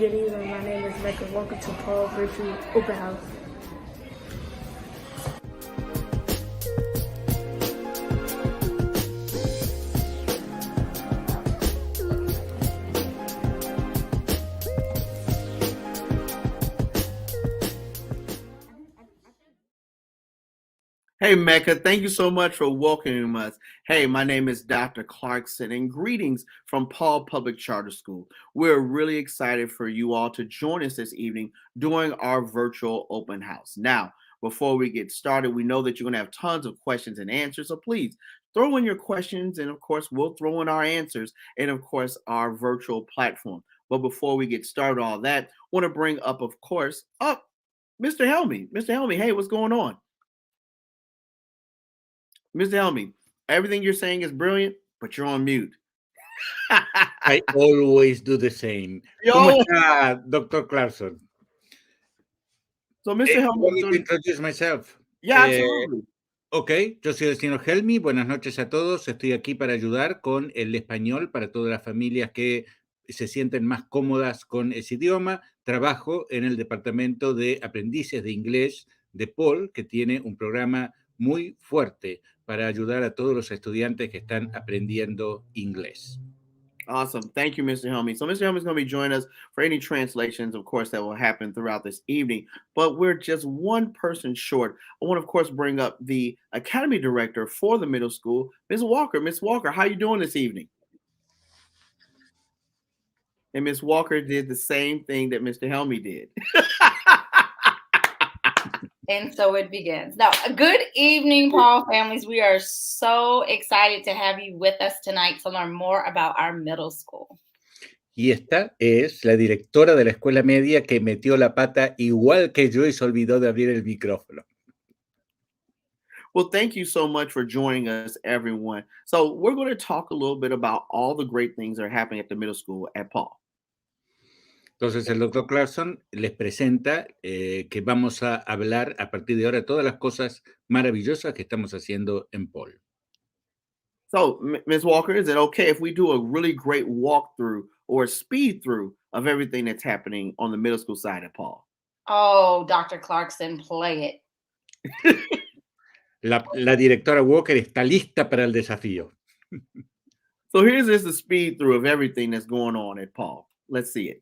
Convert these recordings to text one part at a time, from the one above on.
Good evening. My name is Mecca. Welcome to Paul Virtual Open House. Hey, Mecca, thank you so much for welcoming us. Hey, my name is Dr. Clarkson, and greetings from Paul Public Charter School. We're really excited for you all to join us this evening during our virtual open house. Now, before we get started, we know that you're going to have tons of questions and answers, so please throw in your questions, and of course, we'll throw in our answers, and of course, our virtual platform. But before we get started, all that, I want to bring up, of course, Mr. Helmy. Mr. Helmy, hey, what's going on? Mr. Helmy, everything you're saying is brilliant, but you're on mute. I always do the same. ¿Cómo está, Dr. Clarkson? So, Mr. Helmy, want me to introduce myself? Yeah, absolutely. Ok, yo soy el señor Helmy. Buenas noches a todos. Estoy aquí para ayudar con el español para todas las familias que se sienten más cómodas con ese idioma. Trabajo en el departamento de aprendices de inglés de Paul, que tiene un programa muy fuerte para ayudar a todos los estudiantes que están aprendiendo inglés. Awesome. Thank you, Mr. Helmy. So Mr. Helmy is going to be joining us for any translations, of course, that will happen throughout this evening. But we're just one person short. I want to, of course, bring up the Academy Director for the middle school, Ms. Walker. Ms. Walker, how you doing this evening? And Ms. Walker did the same thing that Mr. Helmy did. And so it begins. Now, good evening, Paul families. We are so excited to have you with us tonight to learn more about our middle school. Y esta es la directora de la escuela media que metió la pata igual que yo y se olvidó de abrir el micrófono. Well, thank you so much for joining us, everyone. So we're going to talk a little bit about all the great things that are happening at the middle school at Paul. Entonces el doctor Clarkson les presenta que vamos a hablar a partir de ahora todas las cosas maravillosas que estamos haciendo en Paul. So, Ms. Walker, is it okay if we do a really great walkthrough or speed through of everything that's happening on the middle school side at Paul? Oh, Dr. Clarkson, play it. La directora Walker está lista para el desafío. So here's just a speed through of everything that's going on at Paul. Let's see it.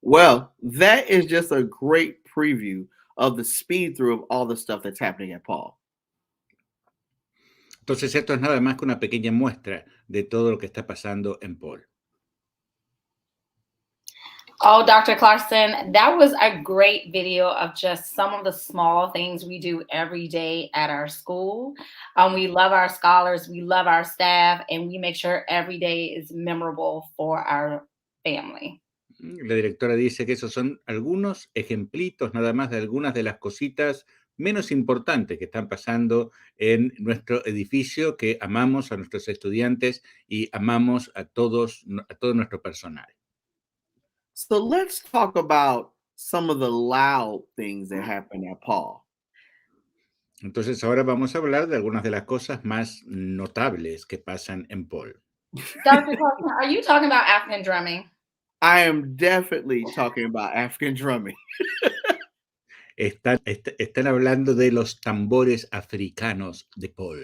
Well, that is just a great preview of the speed through of all the stuff that's happening at Paul. Entonces esto es nada más que una pequeña muestra de todo lo que está pasando en Paul. Oh, Dr. Clarkson, that was a great video of just some of the small things we do every day at our school. We love our scholars, we love our staff, and we make sure every day is memorable for our family. La directora dice que esos son algunos ejemplitos nada más de algunas de las cositas menos importantes que están pasando en nuestro edificio, que amamos a nuestros estudiantes y amamos a todo nuestro personal. So let's talk about some of the loud things that happen at Paul. Entonces ahora vamos a hablar de algunas de las cosas más notables que pasan en Paul. Dr. Clarkson, are you talking about African drumming? I am definitely talking about African drumming. Están hablando de los tambores africanos de Paul.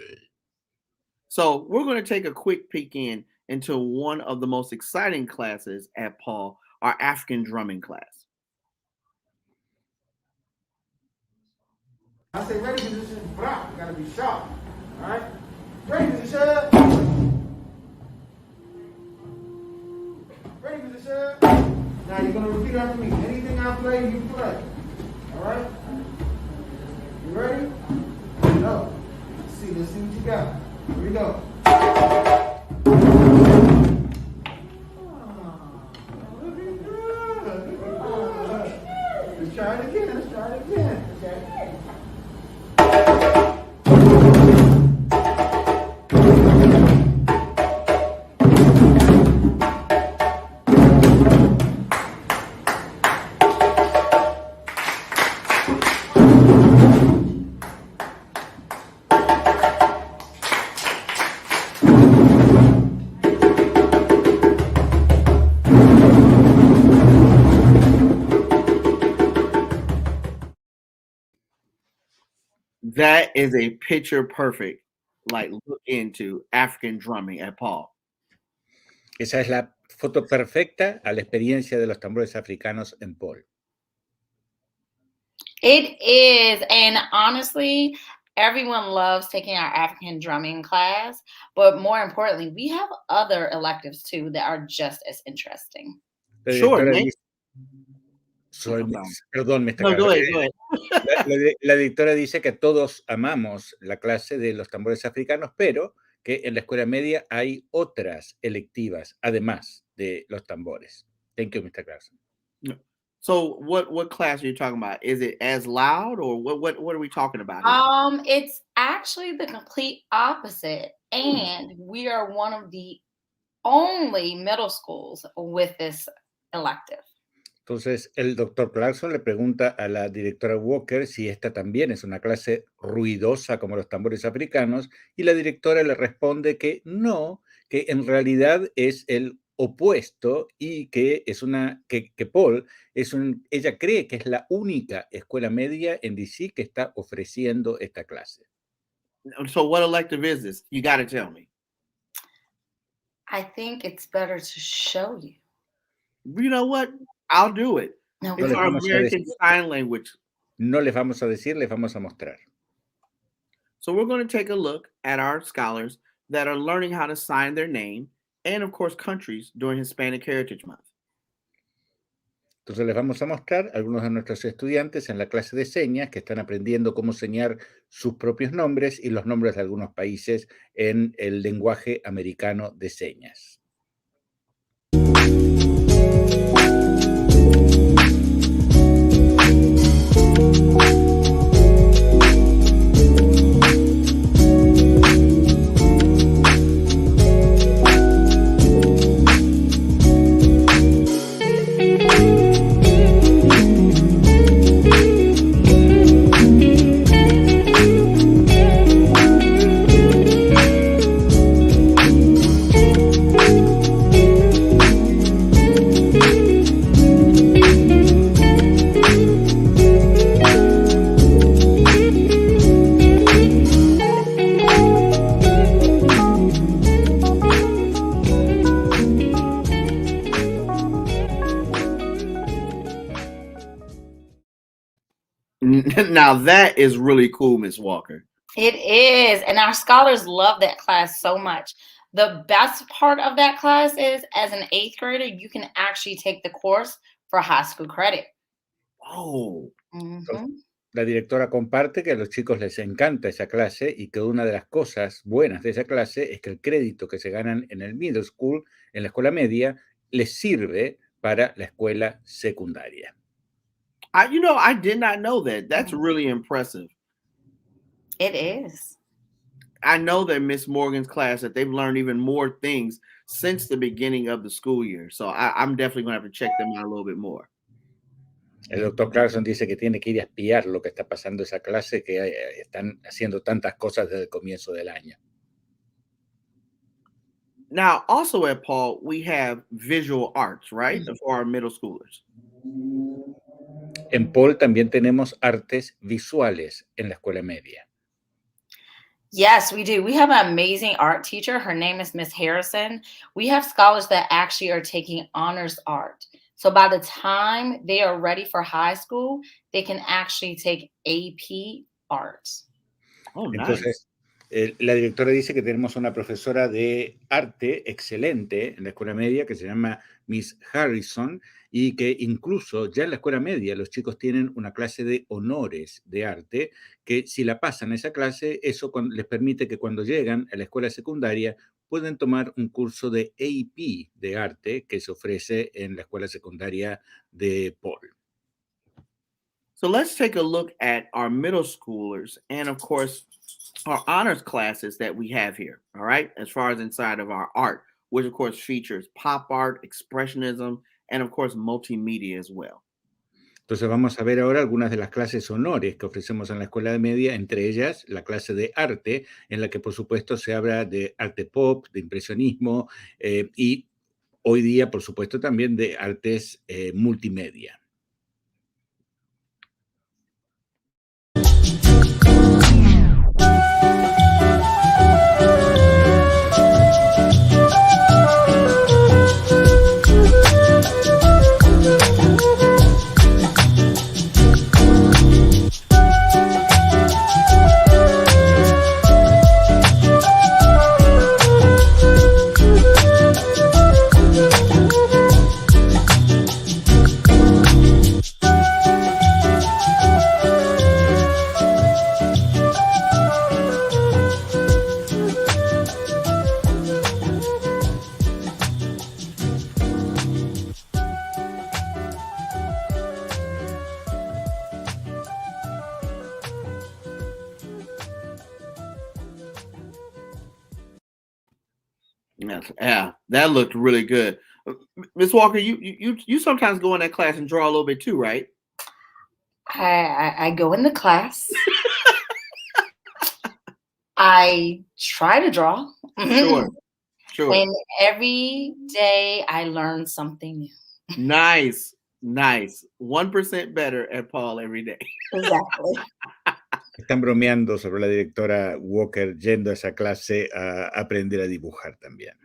So we're going to take a quick peek in into one of the most exciting classes at Paul, our African drumming class. I say ready position, block. You gotta be sharp. All right? Ready position. Ready position. Now you're gonna repeat after me. Anything I play, you play. All right? You ready? Go. Let's see what you got. Here we go. Looking good. Let's try it again. Okay. That is a picture perfect, like, look into African drumming at Paul. Esa es la foto perfecta a la experiencia de los tambores africanos en Paul. It is, and honestly, everyone loves taking our African drumming class, but more importantly, we have other electives too that are just as interesting. La Sure, directora Nate. dice, Perdón. perdón, me está No, go acabando. ahead, go ahead. La directora dice que todos amamos la clase de los tambores africanos, pero que en la escuela media hay otras electivas, además de los tambores. Thank you, Mr. Clarkson. So what class are you talking about? Is it as loud, or what are we talking about here? It's actually the complete opposite, and we are one of the only middle schools with this elective. Entonces, el doctor Clarkson le pregunta a la directora Walker si esta también es una clase ruidosa como los tambores africanos, y la directora le responde que no, que en realidad es el opuesto y que es que Paul ella cree que es la única escuela media en DC que está ofreciendo esta clase. So what elective is this? You got to tell me. I think it's better to show you. You know what? I'll do it. No, It's our American Sign Language. No les vamos a decir, les vamos a mostrar. So we're going to take a look at our scholars that are learning how to sign their name and, of course, countries during Hispanic Heritage Month. Entonces les vamos a mostrar a algunos de nuestros estudiantes en la clase de señas que están aprendiendo cómo señar sus propios nombres y los nombres de algunos países en el lenguaje americano de señas. Now that is really cool, Miss Walker. It is, and our scholars love that class so much. The best part of that class is, as an 8th grader, you can actually take the course for high school credit. Oh. Mm-hmm. La directora comparte que a los chicos les encanta esa clase y que una de las cosas buenas de esa clase es que el crédito que se ganan en el middle school, en la escuela media, les sirve para la escuela secundaria. I did not know that. That's really impressive. It is. I know that Miss Morgan's class that they've learned even more things since the beginning of the school year. So I'm definitely going to have to check them out a little bit more. El doctor Clarkson dice que tiene que ir a espiar lo que está pasando en esa clase, que están haciendo tantas cosas desde el comienzo del año. Now, also at Paul, we have visual arts, right? For our middle schoolers. En Paul también tenemos artes visuales en la escuela media. Yes, we do. We have an amazing art teacher. Her name is Miss Harrison. We have scholars that actually are taking honors art. So by the time they are ready for high school, they can actually take AP art. Oh, nice. Entonces, la directora dice que tenemos una profesora de arte excelente en la escuela media que se llama Miss Harrison y que incluso ya en la escuela media los chicos tienen una clase de honores de arte que si la pasan esa clase, eso les permite que cuando llegan a la escuela secundaria pueden tomar un curso de AP de arte que se ofrece en la escuela secundaria de Paul. So let's take a look at our middle schoolers and, of course, our honors classes that we have here, all right, as far as inside of our art, which, of course, features pop art, expressionism, and, of course, multimedia as well. Entonces vamos a ver ahora algunas de las clases honores que ofrecemos en la escuela de media, entre ellas la clase de arte, en la que por supuesto se habla de arte pop, de impresionismo y hoy día por supuesto también de artes multimedia. Yes, yeah, that looked really good. Miss Walker, you sometimes go in that class and draw a little bit too, right? I go in the class. I try to draw. Sure. And every day I learn something new. Nice. 1% better at Paul every day. Exactly. Están bromeando sobre la directora Walker yendo a esa clase a aprender a dibujar también.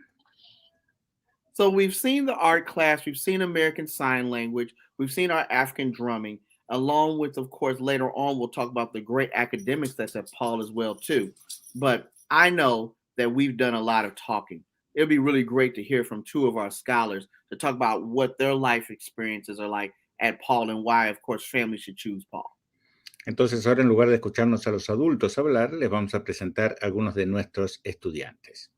So we've seen the art class, we've seen American Sign Language, we've seen our African drumming, along with, of course, later on, we'll talk about the great academics that's at Paul as well, too. But I know that we've done a lot of talking. It'd be really great to hear from two of our scholars to talk about what their life experiences are like at Paul and why, of course, families should choose Paul. Entonces ahora en lugar de escucharnos a los adultos hablar, les vamos a presentar a algunos de nuestros estudiantes.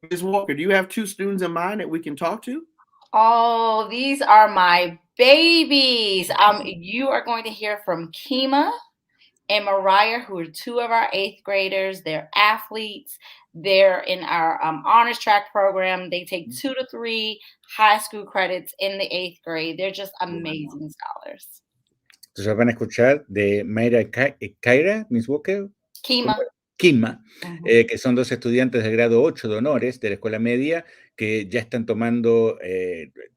Ms. Walker, do you have two students in mind that we can talk to? Oh, these are my babies. You are going to hear from Kima and Mariah, who are two of our 8th graders. They're athletes. They're in our honors track program. They take 2 to 3 high school credits in the 8th grade. They're just amazing scholars. Entonces van a escuchar de Mayra y Kaira, Miss Walker. Kima, que son 2 estudiantes del grado 8 de honores de la escuela media que ya están tomando,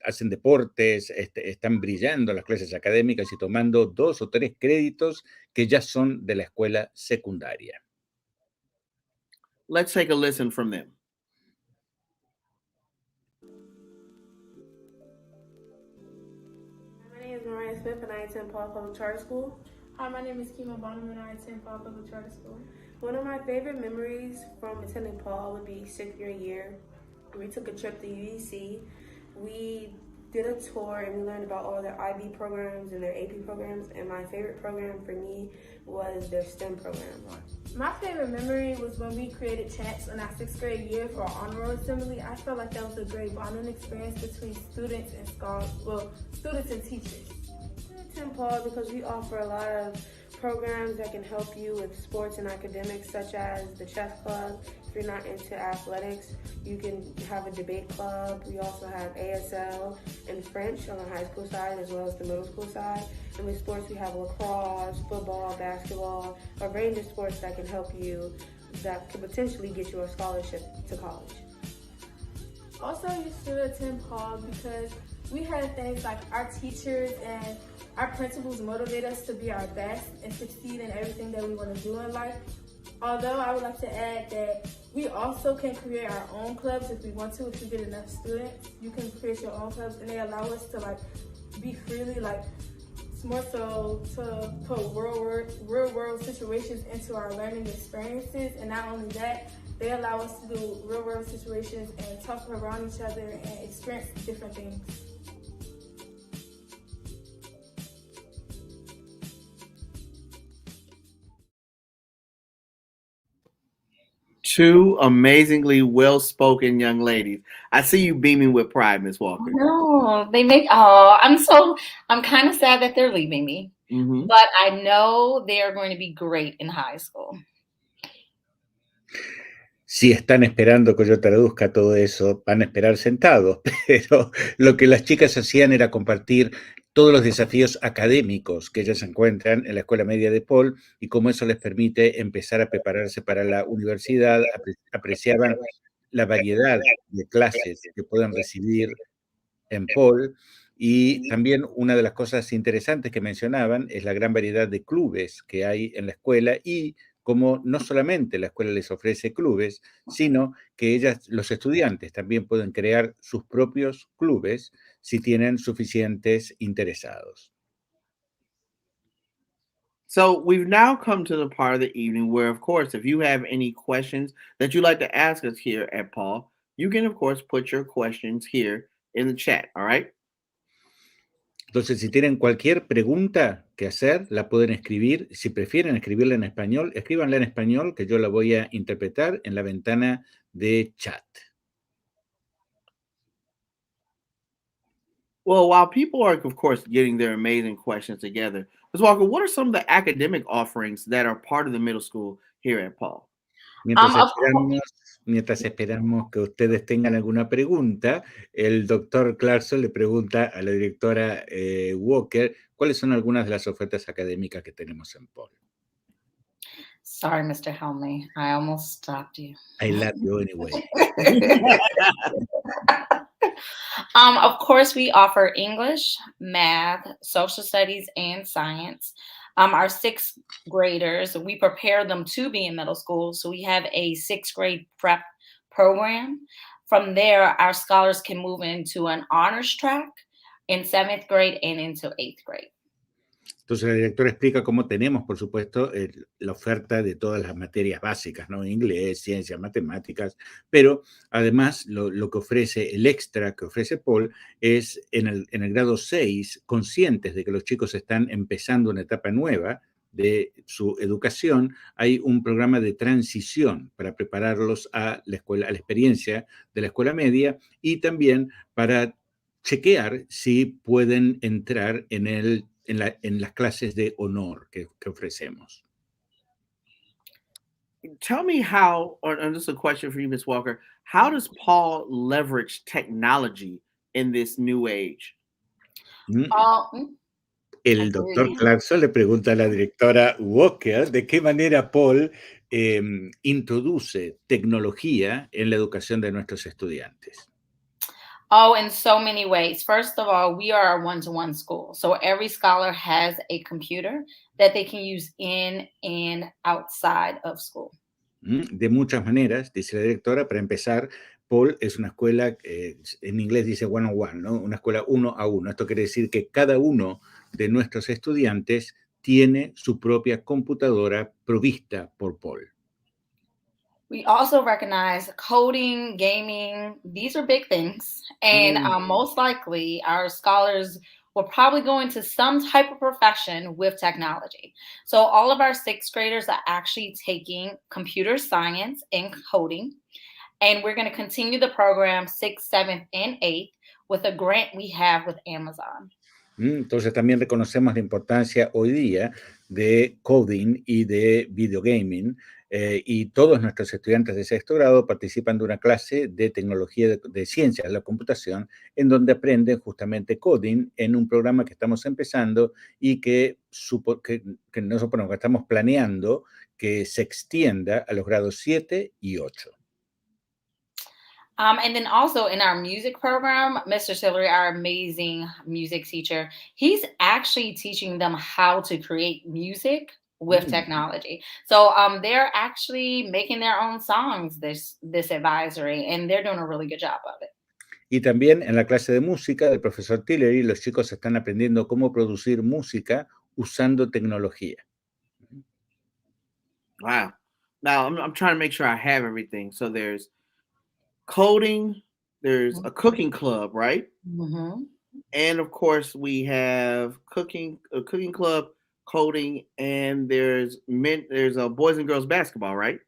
hacen deportes, están brillando en las clases académicas y tomando 2 o 3 créditos que ya son de la escuela secundaria. Let's take a listen from them. My name is Mariah Smith and I attend Paul Public Charter School. Hi, my name is Kima Bonham and I attend Paul Public Charter School. One of my favorite memories from attending Paul would be 6th grade year. We took a trip to UEC. We did a tour and we learned about all their IB programs and their AP programs, and my favorite program for me was their STEM program. My favorite memory was when we created chants in our 6th grade year for our honor roll assembly. I felt like that was a great bonding experience between students and students and teachers. I attend Paul because we offer a lot of programs that can help you with sports and academics, such as the chess club. If you're not into athletics, you can have a debate club. We also have ASL and French on the high school side as well as the middle school side. And with sports, we have lacrosse, football, basketball, a range of sports that can help you, that could potentially get you a scholarship to college. Also, you should attend Paul because we had things like our teachers and our principals motivate us to be our best and succeed in everything that we want to do in life. Although I would like to add that we also can create our own clubs if we want to. If you get enough students, you can create your own clubs, and they allow us to like be freely, like more so to put real world situations into our learning experiences. And not only that, they allow us to do real world situations and talk around each other and experience different things. Two amazingly well-spoken young ladies. I see you beaming with pride, Miss Walker. No, I'm kind of sad that they're leaving me, but I know they are going to be great in high school. Si están esperando que yo traduzca todo eso, van a esperar sentados, pero lo que las chicas hacían era compartir todos los desafíos académicos que ellas encuentran en la escuela media de Paul y cómo eso les permite empezar a prepararse para la universidad, apreciaban la variedad de clases que pueden recibir en Paul. Y también una de las cosas interesantes que mencionaban es la gran variedad de clubes que hay en la escuela y cómo no solamente la escuela les ofrece clubes, sino que los estudiantes también pueden crear sus propios clubes si tienen suficientes interesados. So we've now come to the part of the evening where, of course, if you have any questions that you'd like to ask us here at Paul, you can, of course, put your questions here in the chat, all right? Entonces, si tienen cualquier pregunta que hacer, la pueden escribir. Si prefieren escribirla en español, escríbanla en español, que yo la voy a interpretar en la ventana de chat. Well, while people are, of course, getting their amazing questions together, Ms. Walker, what are some of the academic offerings that are part of the middle school here at Paul? Mientras esperamos que ustedes tengan alguna pregunta, el doctor Clarkson le pregunta a la directora Walker cuáles son algunas de las ofertas académicas que tenemos en Paul. Sorry, Mr. Helmy, I almost stopped you. I love you anyway. Of course, we offer English, math, social studies, and science. Our sixth graders, we prepare them to be in middle school. So we have a sixth grade prep program. From there, our scholars can move into an honors track in seventh grade and into eighth grade. Entonces la directora explica cómo tenemos, por supuesto, la oferta de todas las materias básicas, ¿no? Inglés, ciencias, matemáticas, pero además lo que ofrece, el extra que ofrece Paul es en el grado 6, conscientes de que los chicos están empezando una etapa nueva de su educación, hay un programa de transición para prepararlos a la escuela, a la experiencia de la escuela media y también para chequear si pueden entrar en las clases de honor que ofrecemos. Tell me how, or this is a question for you, Ms. Walker, how does Paul leverage technology in this new age? El doctor Clarkson le pregunta a la directora Walker de qué manera Paul introduce tecnología en la educación de nuestros estudiantes. Oh, in so many ways. First of all, we are a one-to-one school. So every scholar has a computer that they can use in and outside of school. De muchas maneras, dice la directora. Para empezar, Paul es una escuela, en inglés dice one-on-one, ¿no? Una escuela 1-a-1. Esto quiere decir que cada uno de nuestros estudiantes tiene su propia computadora provista por Paul. We also recognize coding, gaming, these are big things. And most likely our scholars will probably go into some type of profession with technology. So all of our sixth graders are actually taking computer science and coding. And we're going to continue the program 6th, 7th, and 8th with a grant we have with Amazon. Entonces también reconocemos la importancia hoy día de coding y de videogaming y todos nuestros estudiantes de sexto grado participan de una clase de tecnología de ciencias de la computación en donde aprenden justamente coding en un programa que estamos empezando y que no suponemos que estamos planeando que se extienda a los grados 7 y 8. And then also in our music program, Mr. Sillery, our amazing music teacher, he's actually teaching them how to create music with technology. So they're actually making their own songs, this advisory, and they're doing a really good job of it. Y también en la clase de música del profesor Tillery, los chicos están aprendiendo cómo producir música usando tecnología. Wow. Now I'm trying to make sure I have everything. So there's coding, there's a cooking club, right? Mm-hmm. And of course we have a cooking club, coding, and there's a boys and girls basketball, right?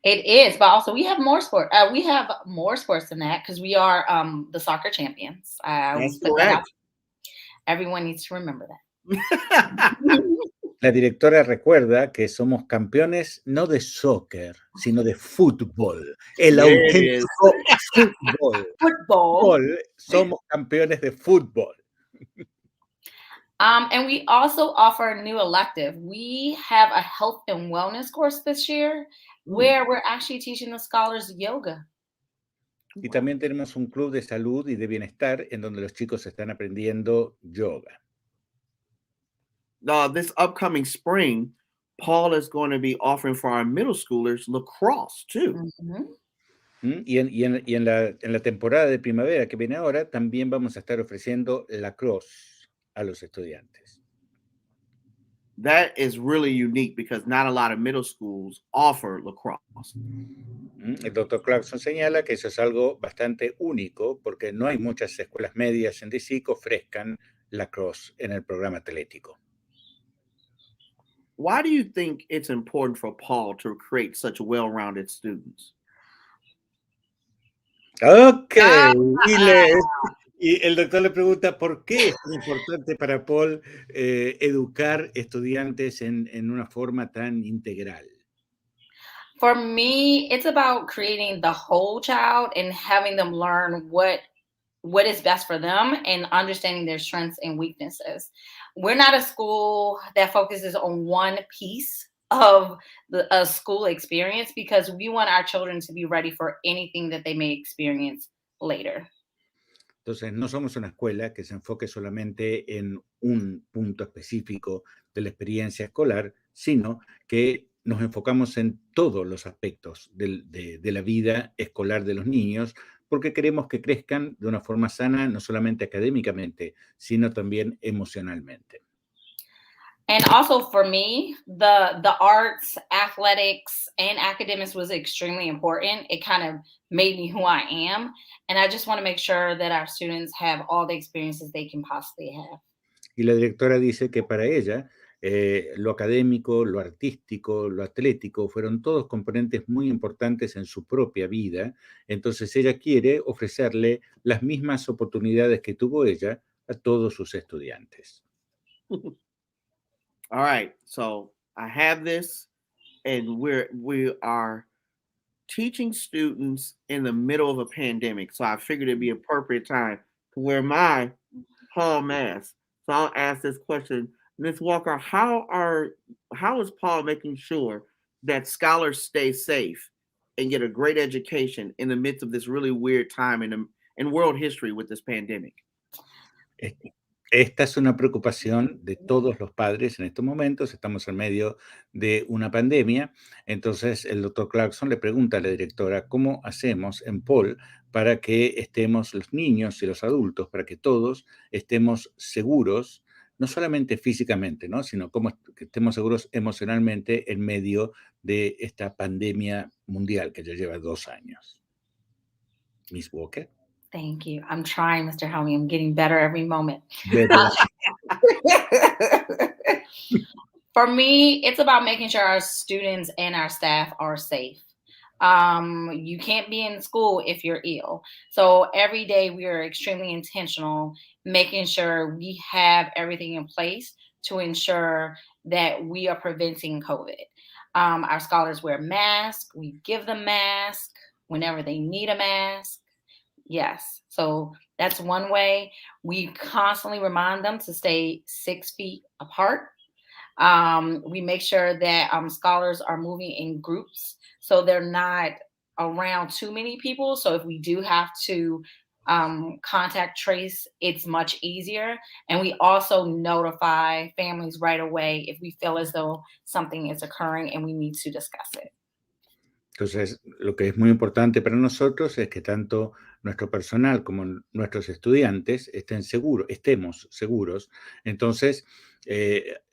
It is, but also we have more sport. We have more sports than that because we are the soccer champions. That's We put that out. correct. Everyone needs to remember that. La directora recuerda que somos campeones no de soccer, sino de fútbol. El There it is. auténtico fútbol. Football. Somos campeones de fútbol. And we also offer a new elective. We have a health and wellness course this year where we're actually teaching the scholars yoga. Y también tenemos un club de salud y de bienestar en donde los chicos están aprendiendo yoga. This upcoming spring, Paul is going to be offering for our middle schoolers lacrosse too. Mm-hmm. Y en la temporada de primavera que viene ahora, también vamos a estar ofreciendo lacrosse a los estudiantes. That is really unique because not a lot of middle schools offer lacrosse. El doctor Clarkson señala que eso es algo bastante único porque no hay muchas escuelas medias en DC que ofrezcan lacrosse en el programa atlético. Why do you think it's important for Paul to create such well-rounded students? Ok, y el doctor le pregunta por qué es tan importante para Paul educar estudiantes en una forma tan integral. For me, it's about creating the whole child and having them learn what is best for them and understanding their strengths and weaknesses. We're not a school that focuses on one piece of a school experience because we want our children to be ready for anything that they may experience later. Entonces, no somos una escuela que se enfoque solamente en un punto específico de la experiencia escolar, sino que nos enfocamos en todos los aspectos de la vida escolar de los niños, porque queremos que crezcan de una forma sana, no solamente académicamente, sino también emocionalmente. And also for me, the arts, athletics, and academics was extremely important. It kind of made me who I am. And I just want to make sure that our students have all the experiences they can possibly have. Y la directora dice que para ella, lo académico, lo artístico, lo atlético, fueron todos componentes muy importantes en su propia vida. Entonces ella quiere ofrecerle las mismas oportunidades que tuvo ella a todos sus estudiantes. All right, so I have this, and we are teaching students in the middle of a pandemic. So I figured it'd be appropriate time to wear my Paul mask. So I'll ask this question, Ms. Walker: how is Paul making sure that scholars stay safe and get a great education in the midst of this really weird time in world history with this pandemic? Esta es una preocupación de todos los padres en estos momentos. Estamos en medio de una pandemia. Entonces, el doctor Clarkson le pregunta a la directora cómo hacemos en Paul para que estemos los niños y los adultos, para que todos estemos seguros, no solamente físicamente, ¿no?, sino que estemos seguros emocionalmente en medio de esta pandemia mundial que ya lleva 2 años. Miss Walker. Thank you. I'm trying, Mr. Helmy. I'm getting better every moment. For me, it's about making sure our students and our staff are safe. You can't be in school if you're ill. So every day we are extremely intentional, making sure we have everything in place to ensure that we are preventing COVID. Our scholars wear masks. We give them masks whenever they need a mask. Yes. So that's one way. We constantly remind them to stay 6 feet apart. We make sure that scholars are moving in groups so they're not around too many people. So if we do have to contact trace, it's much easier. And we also notify families right away if we feel as though something is occurring and we need to discuss it. Entonces, lo que es muy importante para nosotros es que tanto nuestro personal como nuestros estudiantes estemos seguros. Entonces,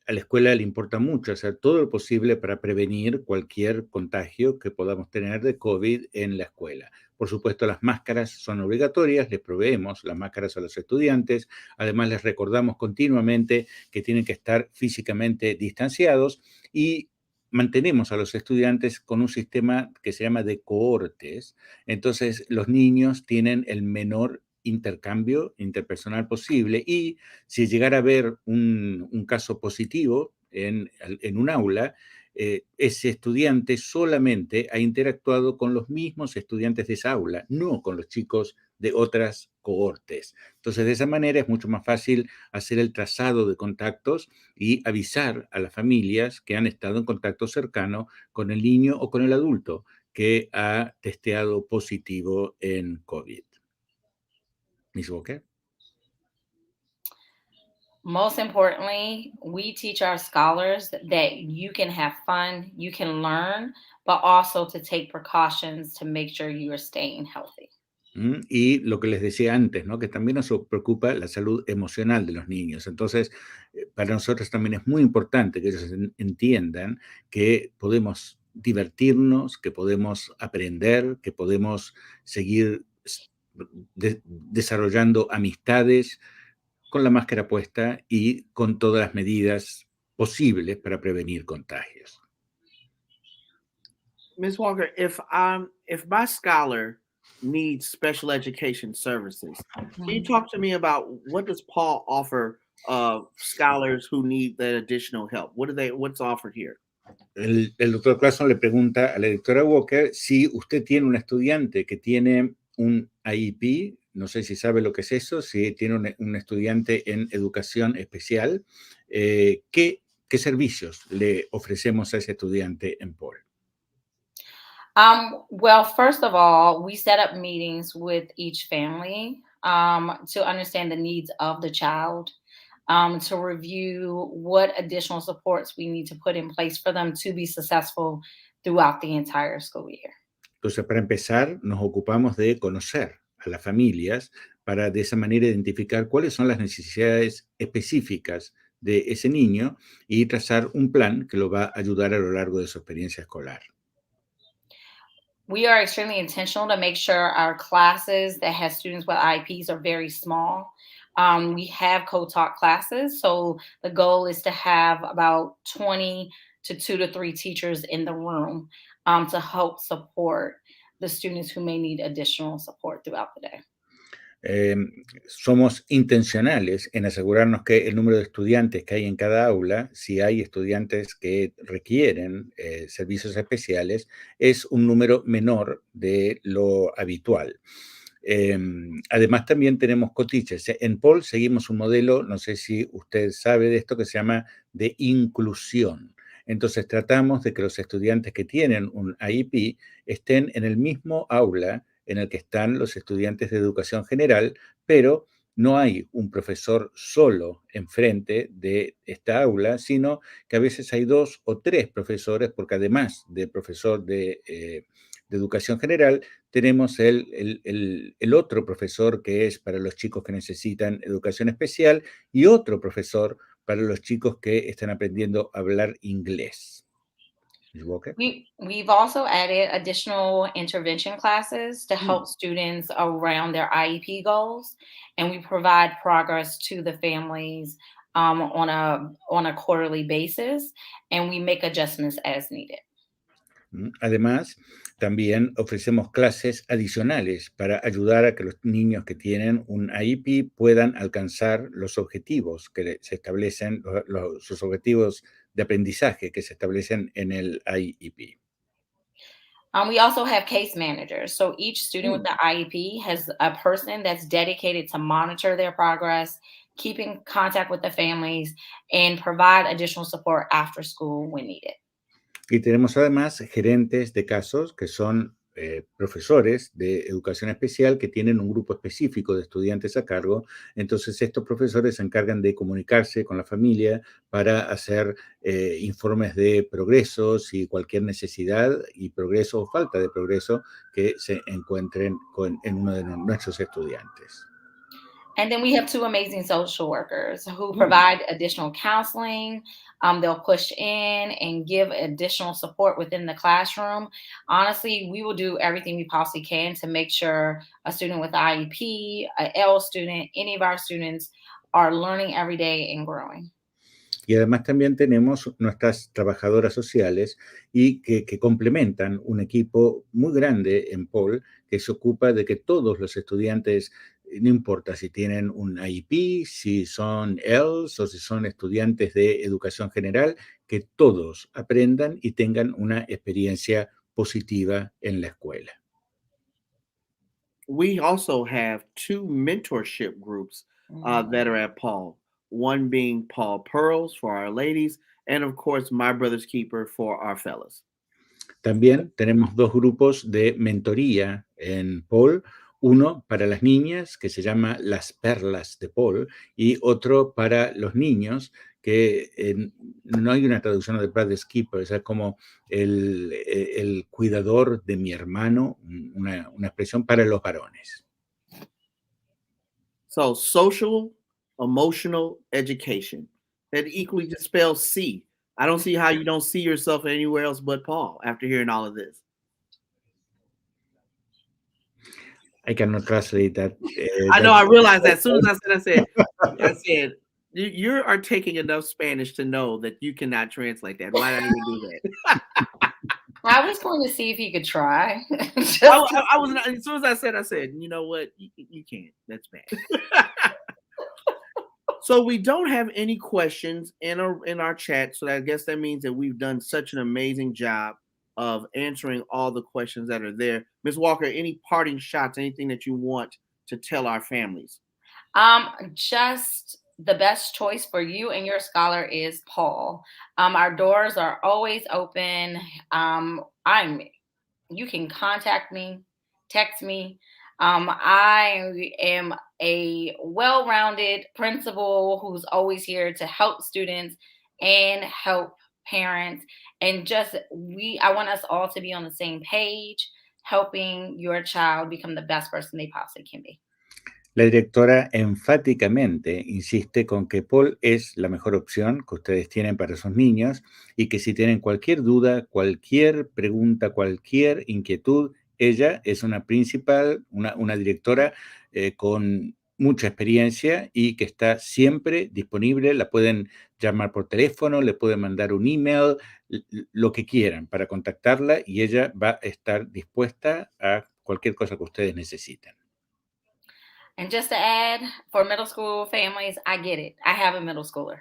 a la escuela le importa mucho hacer todo lo posible para prevenir cualquier contagio que podamos tener de COVID en la escuela. Por supuesto, las máscaras son obligatorias, les proveemos las máscaras a los estudiantes. Además, les recordamos continuamente que tienen que estar físicamente distanciados y mantenemos a los estudiantes con un sistema que se llama de cohortes. Entonces, los niños tienen el menor intercambio interpersonal posible y si llegara a haber un caso positivo en un aula, ese estudiante solamente ha interactuado con los mismos estudiantes de esa aula, no con los chicos de otras cohortes. Entonces, de esa manera es mucho más fácil hacer el trazado de contactos y avisar a las familias que han estado en contacto cercano con el niño o con el adulto que ha testeado positivo en COVID. Ms. Walker? Most importantly, we teach our scholars that you can have fun, you can learn, but also to take precautions to make sure you are staying healthy. Y lo que les decía antes, ¿no? Que también nos preocupa la salud emocional de los niños. Entonces, para nosotros también es muy importante que ellos entiendan que podemos divertirnos, que podemos aprender, que podemos seguir desarrollando amistades con la máscara puesta y con todas las medidas posibles para prevenir contagios. Ms. Walker, if my scholar needs special education services, can you talk to me about what does Paul offer scholars who need that additional help? What's offered here? El doctor Clarkson le pregunta a la doctora Walker si usted tiene un estudiante que tiene un IEP, no sé si sabe lo que es eso, si tiene un estudiante en educación especial, ¿qué servicios le ofrecemos a ese estudiante en Paul? Well, first of all, we set up meetings with each family to understand the needs of the child, to review what additional supports we need to put in place for them to be successful throughout the entire school year. Entonces, para empezar, nos ocupamos de conocer a las familias para de esa manera identificar cuáles son las necesidades específicas de ese niño y trazar un plan que lo va a ayudar a lo largo de su experiencia escolar. We are extremely intentional to make sure our classes that have students with IEPs are very small. We have co-taught classes, so the goal is to have about 20 to 2 to 3 teachers in the room to help support the students who may need additional support throughout the day. Somos intencionales en asegurarnos que el número de estudiantes que hay en cada aula, si hay estudiantes que requieren servicios especiales, es un número menor de lo habitual. Además, también tenemos co-teachers. En Paul seguimos un modelo, no sé si usted sabe de esto, que se llama de inclusión. Entonces, tratamos de que los estudiantes que tienen un IEP estén en el mismo aula en el que están los estudiantes de educación general, pero no hay un profesor solo enfrente de esta aula, sino que a veces hay 2 o 3 profesores, porque además del profesor de educación general, tenemos el otro profesor que es para los chicos que necesitan educación especial y otro profesor para los chicos que están aprendiendo a hablar inglés. We've also added additional intervention classes to help students around their IEP goals, and we provide progress to the families on a quarterly basis, and we make adjustments as needed. Además, también ofrecemos clases adicionales para ayudar a que los niños que tienen un IEP puedan alcanzar los objetivos que se establecen, sus objetivos de aprendizaje que se establecen en el IEP. We also have case managers. So each student with the IEP has a person that's dedicated to monitor their progress, keep in contact with the families, and provide additional support after school when needed. Y tenemos además gerentes de casos que son profesores de educación especial que tienen un grupo específico de estudiantes a cargo. Entonces, estos profesores se encargan de comunicarse con la familia para hacer informes de progresos y cualquier necesidad y progreso o falta de progreso que se encuentren en uno de nuestros estudiantes. And then we have two amazing social workers who provide additional counseling. They'll push in and give additional support within the classroom. Honestly, we will do everything we possibly can to make sure a student with IEP, a L student, any of our students are learning every day and growing. Y además también tenemos nuestras trabajadoras sociales y que complementan un equipo muy grande en Paul que se ocupa de que todos los estudiantes, no importa si tienen un IEP, si son ELS o si son estudiantes de educación general, que todos aprendan y tengan una experiencia positiva en la escuela. We also have two mentorship groups that are at Paul. One being Paul Pearls for our ladies, and of course, My Brother's Keeper for our fellas. También tenemos dos grupos de mentoría en Paul, uno para las niñas que se llama Las Perlas de Paul y otro para los niños que no hay una traducción de Brother's Keeper, es como el cuidador de mi hermano, una expresión para los varones. So social, emotional education. That equally just spells C. I don't see how you don't see yourself anywhere else but Paul after hearing all of this. I cannot translate that. I know, I realized that as soon as I said, you are taking enough Spanish to know that you cannot translate that. Why not even do that? I was going to see if you could try. I was not, as soon as I said, you know what? You can't. That's bad. So we don't have any questions in our chat. So I guess that means that we've done such an amazing job of answering all the questions that are there. Ms. Walker, any parting shots, anything that you want to tell our families? Just the best choice for you and your scholar is Paul. Our doors are always open. You can contact me, text me. I am a well-rounded principal who's always here to help students and help parents. And I want us all to be on the same page, helping your child become the best person they possibly can be. La directora enfáticamente insiste con que Paul es la mejor opción que ustedes tienen para sus niños y que si tienen cualquier duda, cualquier pregunta, cualquier inquietud, ella es una principal, una directora con mucha experiencia y que está siempre disponible. La pueden llamar por teléfono, le pueden mandar un email, lo que quieran para contactarla y ella va a estar dispuesta a cualquier cosa que ustedes necesiten. And just to add, for middle school families, I get it. I have a middle schooler.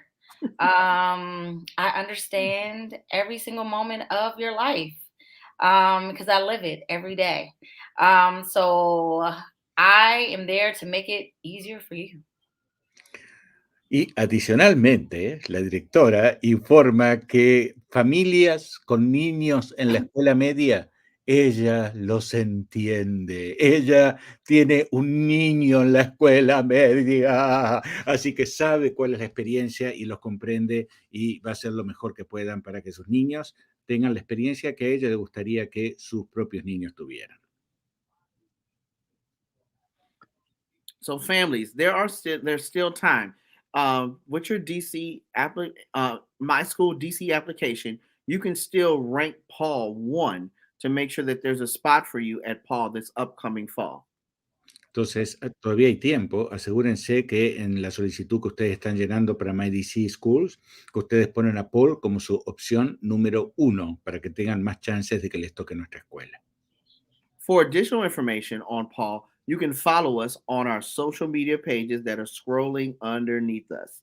I understand every single moment of your life because I live it every day. So I am there to make it easier for you. Y adicionalmente, la directora informa que familias con niños en la escuela media, ella los entiende. Ella tiene un niño en la escuela media, así que sabe cuál es la experiencia y los comprende y va a hacer lo mejor que puedan para que sus niños tengan la experiencia que a ella le gustaría que sus propios niños tuvieran. So families, there's still time. With your My School DC application, you can still rank Paul 1 to make sure that there's a spot for you at Paul this upcoming fall. Entonces, todavía hay tiempo. Asegúrense que en la solicitud que ustedes están llenando para MyDC Schools, que ustedes ponen a Paul como su opción número 1 para que tengan más chances de que les toque nuestra escuela. For additional information on Paul, you can follow us on our social media pages that are scrolling underneath us.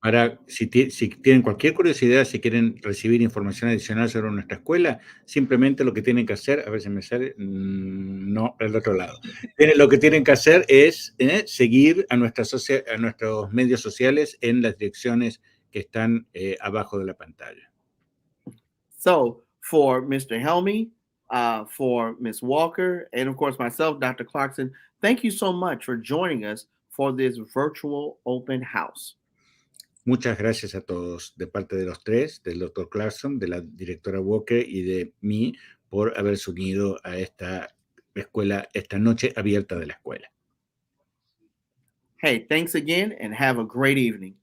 Para, si tienen cualquier curiosidad, si quieren recibir información adicional sobre nuestra escuela, simplemente lo que tienen que hacer, a ver si me sale, no, al otro lado. Lo que tienen que hacer es seguir a nuestros medios sociales en las direcciones que están abajo de la pantalla. So, for Mr. Helmy, for Ms. Walker, and of course myself, Dr. Clarkson. Thank you so much for joining us for this virtual open house. Muchas gracias a todos, de parte de los tres, del Dr. Clarkson, de la directora Walker y de mí, por haberse unido a esta escuela, esta noche abierta de la escuela. Hey, thanks again and have a great evening.